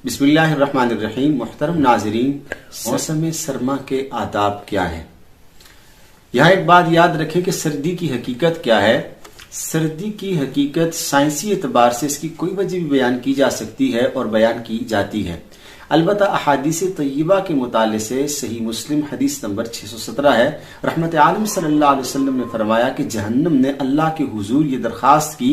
بسم اللہ الرحمن الرحیم۔ محترم ناظرین، موسم سرما کے آداب کیا ہیں؟ یہاں ایک بات یاد رکھیں کہ سردی کی حقیقت کیا ہے۔ سردی کی حقیقت سائنسی اعتبار سے اس کی کوئی وجہ بھی بیان کی جا سکتی ہے اور بیان کی جاتی ہے۔ البتہ احادیث طیبہ کے مطالعے سے صحیح مسلم حدیث نمبر 617 ہے۔ رحمت عالم صلی اللہ علیہ وسلم نے فرمایا کہ جہنم نے اللہ کے حضور یہ درخواست کی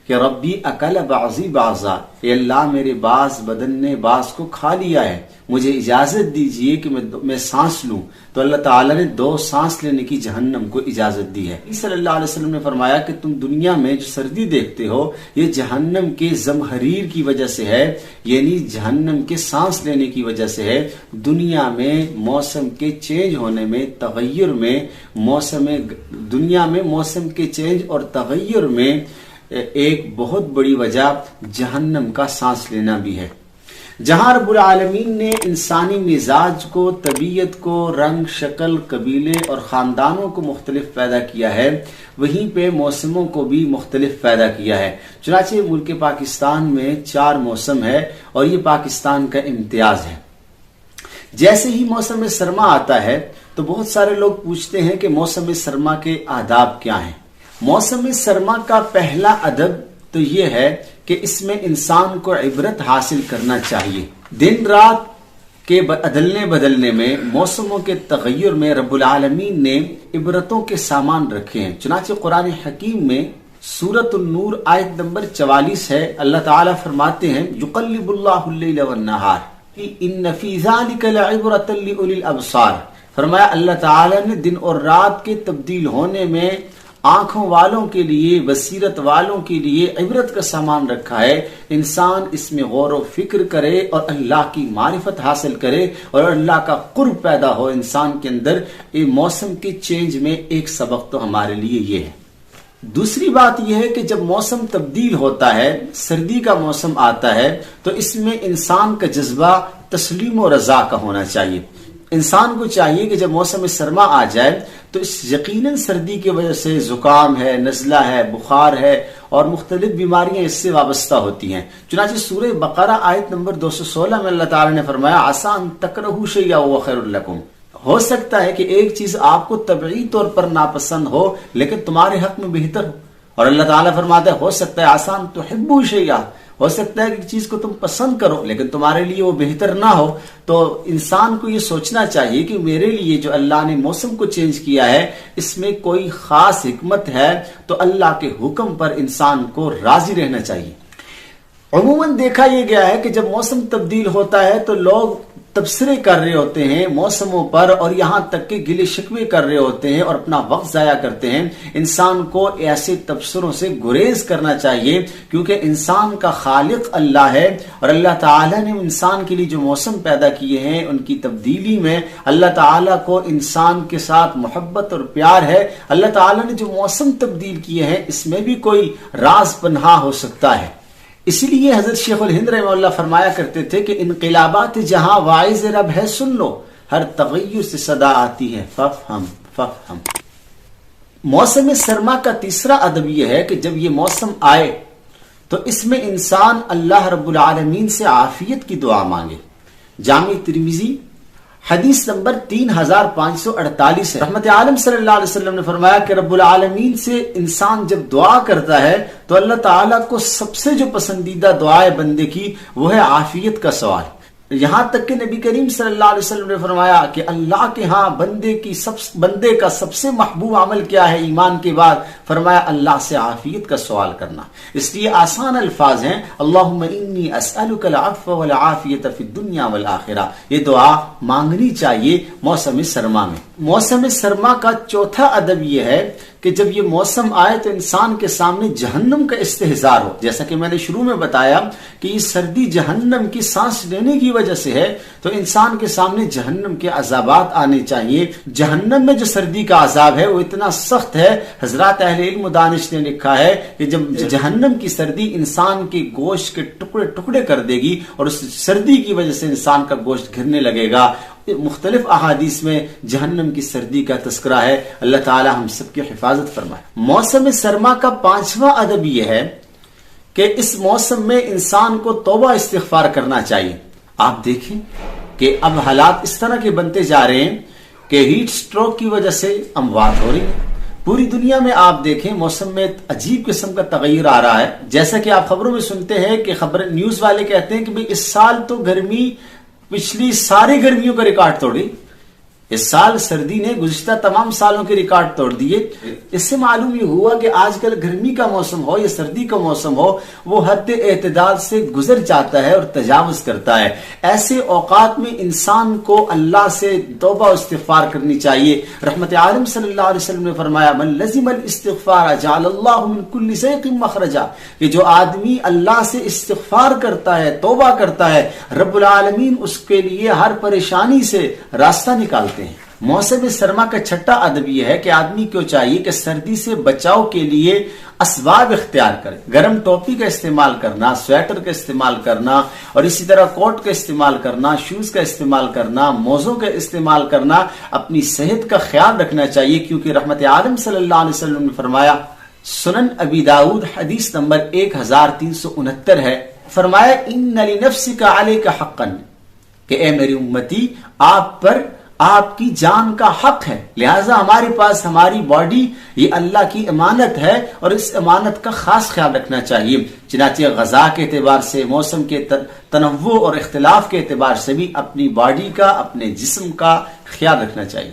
کہ ربی اکل بعضی بعضا، اے اللہ میرے بعض بدن نے بعض کو کھا لیا ہے، مجھے اجازت دیجئے کہ میں سانس لوں۔ تو اللہ تعالیٰ نے 2 سانس لینے کی جہنم کو اجازت دی ہے۔ صلی اللہ علیہ وسلم نے فرمایا کہ تم دنیا میں جو سردی دیکھتے ہو یہ جہنم کے زمہریر کی وجہ سے ہے، یعنی جہنم کے سانس لینے کی وجہ سے ہے۔ دنیا میں موسم کے چینج ہونے میں، تغیر میں، دنیا میں موسم کے چینج اور تغیر میں ایک بہت بڑی وجہ جہنم کا سانس لینا بھی ہے۔ جہاں رب العالمین نے انسانی مزاج کو، طبیعت کو، رنگ، شکل، قبیلے اور خاندانوں کو مختلف پیدا کیا ہے، وہیں پہ موسموں کو بھی مختلف پیدا کیا ہے۔ چنانچہ ملک پاکستان میں 4 موسم ہے اور یہ پاکستان کا امتیاز ہے۔ جیسے ہی موسم سرما آتا ہے تو بہت سارے لوگ پوچھتے ہیں کہ موسم سرما کے آداب کیا ہیں۔ موسم سرما کا پہلا ادب تو یہ ہے کہ اس میں انسان کو عبرت حاصل کرنا چاہیے۔ دن رات کے بدلنے میں، موسموں کے تغیر میں رب العالمین نے عبرتوں کے سامان رکھے ہیں۔ چنانچہ قرآن حکیم میں سورۃ النور آیت نمبر 44 ہے، اللہ تعالیٰ فرماتے ہیں یقلب اللہ اللیل والنہار ان فی ذلک لعبرۃ لأولی الابصار۔ فرمایا اللہ تعالیٰ نے دن اور رات کے تبدیل ہونے میں آنکھوں والوں کے لیے، بصیرت والوں کے لیے عبرت کا سامان رکھا ہے۔ انسان اس میں غور و فکر کرے اور اللہ کی معرفت حاصل کرے اور اللہ کا قرب پیدا ہو انسان کے اندر۔ یہ موسم کے چینج میں ایک سبق تو ہمارے لیے یہ ہے۔ دوسری بات یہ ہے کہ جب موسم تبدیل ہوتا ہے، سردی کا موسم آتا ہے، تو اس میں انسان کا جذبہ تسلیم و رضا کا ہونا چاہیے۔ انسان کو چاہیے کہ جب موسم سرما آ جائے تو اس یقیناً سردی کی وجہ سے زکام ہے، نزلہ ہے، بخار ہے اور مختلف بیماریاں اس سے وابستہ ہوتی ہیں۔ چنانچہ سورہ بقرہ آیت نمبر 216 میں اللہ تعالی نے فرمایا عسیٰ ان تکرہوا شیئا وہو خیر لکم۔ ہو سکتا ہے کہ ایک چیز آپ کو طبعی طور پر ناپسند ہو لیکن تمہارے حق میں بہتر ہو، اور اللہ تعالیٰ فرماتا ہے ہو سکتا ہے عسیٰ ان تحبوا شیئا، ہو سکتا ہے کہ چیز کو تم پسند کرو لیکن تمہارے لیے وہ بہتر نہ ہو۔ تو انسان کو یہ سوچنا چاہیے کہ میرے لیے جو اللہ نے موسم کو چینج کیا ہے اس میں کوئی خاص حکمت ہے، تو اللہ کے حکم پر انسان کو راضی رہنا چاہیے۔ عموماً دیکھا یہ گیا ہے کہ جب موسم تبدیل ہوتا ہے تو لوگ تبصرے کر رہے ہوتے ہیں موسموں پر، اور یہاں تک کہ گلے شکوے کر رہے ہوتے ہیں اور اپنا وقت ضائع کرتے ہیں۔ انسان کو ایسے تبصروں سے گریز کرنا چاہیے کیونکہ انسان کا خالق اللہ ہے، اور اللہ تعالیٰ نے انسان کے لیے جو موسم پیدا کیے ہیں ان کی تبدیلی میں اللہ تعالیٰ کو انسان کے ساتھ محبت اور پیار ہے۔ اللہ تعالیٰ نے جو موسم تبدیل کیے ہیں اس میں بھی کوئی راز پنہاں ہو سکتا ہے۔ اسی لیے حضرت شیخ الہند رحمہ اللہ فرمایا کرتے تھے کہ انقلابات جہاں واعظ رب ہے سن لو، ہر تغیر سے صدا آتی ہے ففہم ففہم۔ موسم سرما کا تیسرا ادب یہ ہے کہ جب یہ موسم آئے تو اس میں انسان اللہ رب العالمین سے عافیت کی دعا مانگے۔ جامع ترمذی حدیث نمبر 3548 ہے۔ رحمت عالم صلی اللہ علیہ وسلم نے فرمایا کہ رب العالمین سے انسان جب دعا کرتا ہے تو اللہ تعالیٰ کو سب سے جو پسندیدہ دعائے بندے کی وہ ہے عافیت کا سوال۔ یہاں تک کہ نبی کریم صلی اللہ علیہ وسلم نے فرمایا کہ اللہ کے ہاں بندے کا سب سے محبوب عمل کیا ہے ایمان کے بعد؟ فرمایا اللہ سے عافیت کا سوال کرنا۔ اس لیے آسان الفاظ ہیں اللہم انی اسألک العفو والعافیت فی الدنیا والآخرہ۔ یہ دعا مانگنی چاہیے موسم سرما میں۔ موسم سرما کا چوتھا ادب یہ ہے کہ جب یہ موسم آئے تو انسان کے سامنے جہنم کا استحضار ہو۔ جیسا کہ میں نے شروع میں بتایا کہ یہ سردی جہنم کی سانس لینے کی وجہ سے ہے، تو انسان کے سامنے جہنم کے عذابات آنے چاہیے۔ جہنم میں جو سردی کا عذاب ہے وہ اتنا سخت ہے، حضرات اہل علم و دانش نے لکھا ہے کہ جب جہنم کی سردی انسان کے گوشت کے ٹکڑے ٹکڑے کر دے گی اور اس سردی کی وجہ سے انسان کا گوشت گرنے لگے گا۔ مختلف احادیث میں جہنم کی سردی کا تذکرہ ہے۔ اللہ تعالی ہم سب کی حفاظت فرمائے۔ موسم سرما کا 5واں ادب یہ ہے کہ اس موسم میں انسان کو توبہ استغفار کرنا چاہیے۔ آپ دیکھیں کہ اب حالات اس طرح کے بنتے جا رہے ہیں کہ ہیٹ سٹروک کی وجہ سے اموات ہو رہی ہیں. پوری دنیا میں آپ دیکھیں موسم میں عجیب قسم کا تغیر آ رہا ہے. جیسا کہ آپ خبروں میں سنتے ہیں کہ نیوز والے کہتے ہیں کہ بھئی اس سال تو گرمی پچھلی ساری گرمیوں کا ریکارڈ توڑی. اس سال سردی نے گزشتہ تمام سالوں کے ریکارڈ توڑ دیے. اس سے معلوم یہ ہوا کہ آج کل گرمی کا موسم ہو یا سردی کا موسم ہو وہ حد اعتدال سے گزر جاتا ہے اور تجاوز کرتا ہے. ایسے اوقات میں انسان کو اللہ سے توبہ و استغفار کرنی چاہیے. رحمت عالم صلی اللہ علیہ وسلم نے فرمایا من لزم الاستغفار جعل اللہ من کل ضیق مخرجا، کہ جو آدمی اللہ سے استغفار کرتا ہے، توبہ کرتا ہے، رب العالمین اس کے لیے ہر پریشانی سے راستہ نکالتے ہیں. موسم سرما کا چھٹا ادب یہ ہے کہ آدمی کو چاہیے کہ سردی سے بچاؤ کے لیے اسباب اختیار کرے. گرم ٹوپی کا استعمال کرنا، سویٹر کا استعمال کرنا، اور اسی طرح کوٹ کا استعمال کرنا، شوز کا استعمال کرنا، موزوں کا استعمال کرنا. اپنی صحت کا خیال رکھنا چاہیے کیونکہ رحمت عالم صلی اللہ علیہ وسلم نے فرمایا، سنن ابی داؤد حدیث نمبر 1369 ہے، فرمایا ان لنفسک علیک حقا، کہ اے میری امتی آپ پر آپ کی جان کا حق ہے. لہٰذا ہمارے پاس ہماری باڈی یہ اللہ کی امانت ہے اور اس امانت کا خاص خیال رکھنا چاہیے. چنانچہ غذا کے اعتبار سے، موسم کے تنوع اور اختلاف کے اعتبار سے بھی اپنی باڈی کا، اپنے جسم کا خیال رکھنا چاہیے.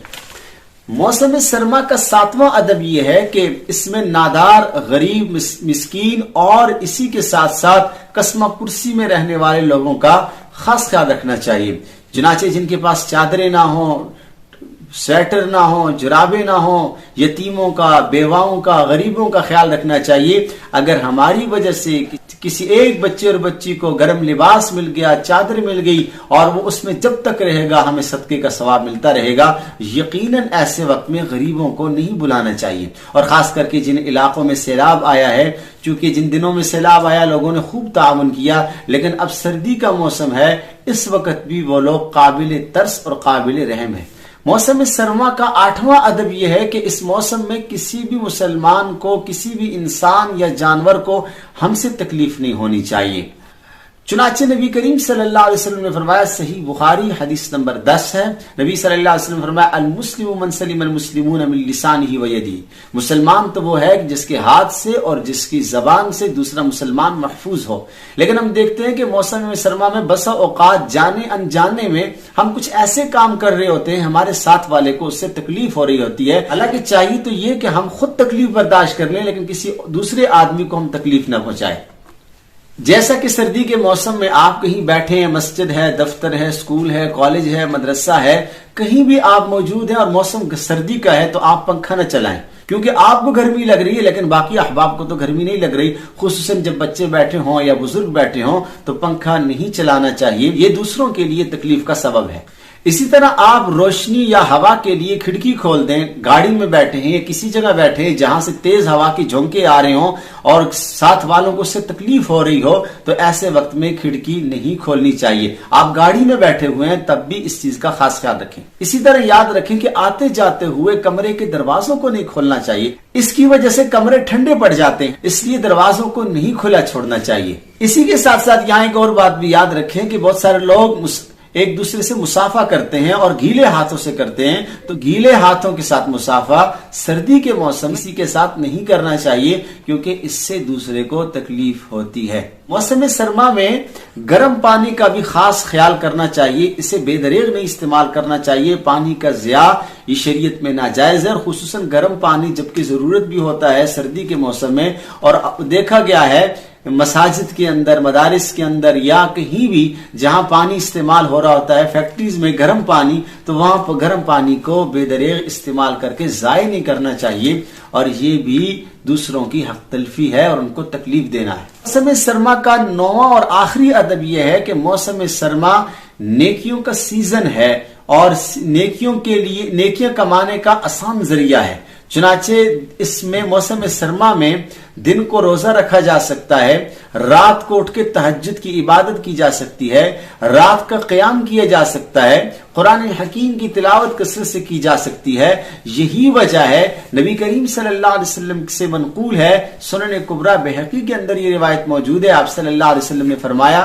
موسم سرما کا 7واں ادب یہ ہے کہ اس میں نادار، غریب، مسکین اور اسی کے ساتھ ساتھ قسمہ کرسی میں رہنے والے لوگوں کا خاص خیال رکھنا چاہیے. چنانچہ جن کے پاس چادریں نہ ہوں، سویٹر نہ ہوں، جرابیں نہ ہوں، یتیموں کا، بیواؤں کا، غریبوں کا خیال رکھنا چاہیے. اگر ہماری وجہ سے کسی ایک بچے اور بچی کو گرم لباس مل گیا، چادر مل گئی، اور وہ اس میں جب تک رہے گا ہمیں صدقے کا ثواب ملتا رہے گا. یقیناً ایسے وقت میں غریبوں کو نہیں بلانا چاہیے. اور خاص کر کے جن علاقوں میں سیلاب آیا ہے، چونکہ جن دنوں میں سیلاب آیا لوگوں نے خوب تعاون کیا، لیکن اب سردی کا موسم ہے، اس وقت بھی وہ لوگ قابل ترس اور قابل رحم ہیں. موسم سرما کا 8واں ادب یہ ہے کہ اس موسم میں کسی بھی مسلمان کو، کسی بھی انسان یا جانور کو ہم سے تکلیف نہیں ہونی چاہیے. چنانچہ نبی کریم صلی اللہ علیہ وسلم نے فرمایا، صحیح بخاری حدیث نمبر 10 ہے، نبی صلی اللہ علیہ وسلم نے فرمایا المسلم من سلم المسلمون من لسانہ و یدہ، مسلمان تو وہ ہے جس کے ہاتھ سے اور جس کی زبان سے دوسرا مسلمان محفوظ ہو. لیکن ہم دیکھتے ہیں کہ موسم سرما میں بسا اوقات جانے انجانے میں ہم کچھ ایسے کام کر رہے ہوتے ہیں، ہمارے ساتھ والے کو اس سے تکلیف ہو رہی ہوتی ہے. حالانکہ چاہیے تو یہ کہ ہم خود تکلیف برداشت کر لیں لیکن کسی دوسرے آدمی کو ہم تکلیف نہ پہنچائیں. جیسا کہ سردی کے موسم میں آپ کہیں بیٹھے ہیں، مسجد ہے، دفتر ہے، اسکول ہے، کالج ہے، مدرسہ ہے، کہیں بھی آپ موجود ہیں اور موسم سردی کا ہے تو آپ پنکھا نہ چلائیں، کیونکہ آپ کو گرمی لگ رہی ہے لیکن باقی احباب کو تو گرمی نہیں لگ رہی. خصوصاً جب بچے بیٹھے ہوں یا بزرگ بیٹھے ہوں تو پنکھا نہیں چلانا چاہیے، یہ دوسروں کے لیے تکلیف کا سبب ہے. اسی طرح آپ روشنی یا ہوا کے لیے کھڑکی کھول دیں. گاڑی میں بیٹھے ہیں یا کسی جگہ بیٹھے ہیں جہاں سے تیز ہوا کی جھونکے آ رہے ہوں اور ساتھ والوں کو اس سے تکلیف ہو رہی ہو تو ایسے وقت میں کھڑکی نہیں کھولنی چاہیے. آپ گاڑی میں بیٹھے ہوئے ہیں تب بھی اس چیز کا خاص خیال رکھیں. اسی طرح یاد رکھیں کہ آتے جاتے ہوئے کمرے کے دروازوں کو نہیں کھولنا چاہیے، اس کی وجہ سے کمرے ٹھنڈے پڑ جاتے ہیں، اس لیے دروازوں کو نہیں کھلا چھوڑنا چاہیے. اسی کے ساتھ ساتھ یہاں ایک اور بات بھی یاد رکھیں کہ بہت سارے لوگ ایک دوسرے سے مصافحہ کرتے ہیں اور گیلے ہاتھوں سے کرتے ہیں، تو گیلے ہاتھوں کے ساتھ مصافحہ سردی کے موسم کسی کے ساتھ نہیں کرنا چاہیے کیونکہ اس سے دوسرے کو تکلیف ہوتی ہے. موسم سرما میں گرم پانی کا بھی خاص خیال کرنا چاہیے، اسے بے دریغ نہیں استعمال کرنا چاہیے. پانی کا ضیاع یہ شریعت میں ناجائز ہے، اور خصوصاً گرم پانی جبکہ ضرورت بھی ہوتا ہے سردی کے موسم میں. اور دیکھا گیا ہے مساجد کے اندر، مدارس کے اندر یا کہیں بھی جہاں پانی استعمال ہو رہا ہوتا ہے، فیکٹریز میں گرم پانی، تو وہاں پر گرم پانی کو بے دریغ استعمال کر کے ضائع نہیں کرنا چاہیے، اور یہ بھی دوسروں کی حق تلفی ہے اور ان کو تکلیف دینا ہے. موسم سرما کا 9واں اور آخری ادب یہ ہے کہ موسم سرما نیکیوں کا سیزن ہے اور نیکیوں کے لیے نیکیاں کمانے کا آسان ذریعہ ہے. چنانچہ اس میں موسم سرما میں دن کو روزہ رکھا جا سکتا ہے، رات کو اٹھ کے تہجد کی عبادت کی جا سکتی ہے، رات کا قیام کیا جا سکتا ہے، قرآن حکیم کی تلاوت کثرت سے کی جا سکتی ہے. یہی وجہ ہے نبی کریم صلی اللہ علیہ وسلم سے منقول ہے، سنن کبریٰ بہقی کے اندر یہ روایت موجود ہے، آپ صلی اللہ علیہ وسلم نے فرمایا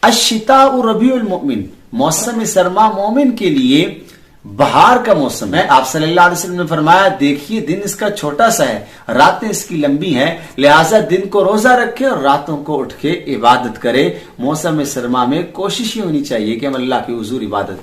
الشتاء ربیع المؤمن، موسم سرما مومن کے لیے بہار کا موسم ہے۔ آپ صلی اللہ علیہ وسلم نے فرمایا دیکھیے دن اس کا چھوٹا سا ہے، راتیں اس کی لمبی ہیں، لہٰذا دن کو روزہ رکھے اور راتوں کو اٹھ کے عبادت کرے۔ موسم سرما میں کوشش یہ ہونی چاہیے کہ ہم اللہ کی حضور عبادت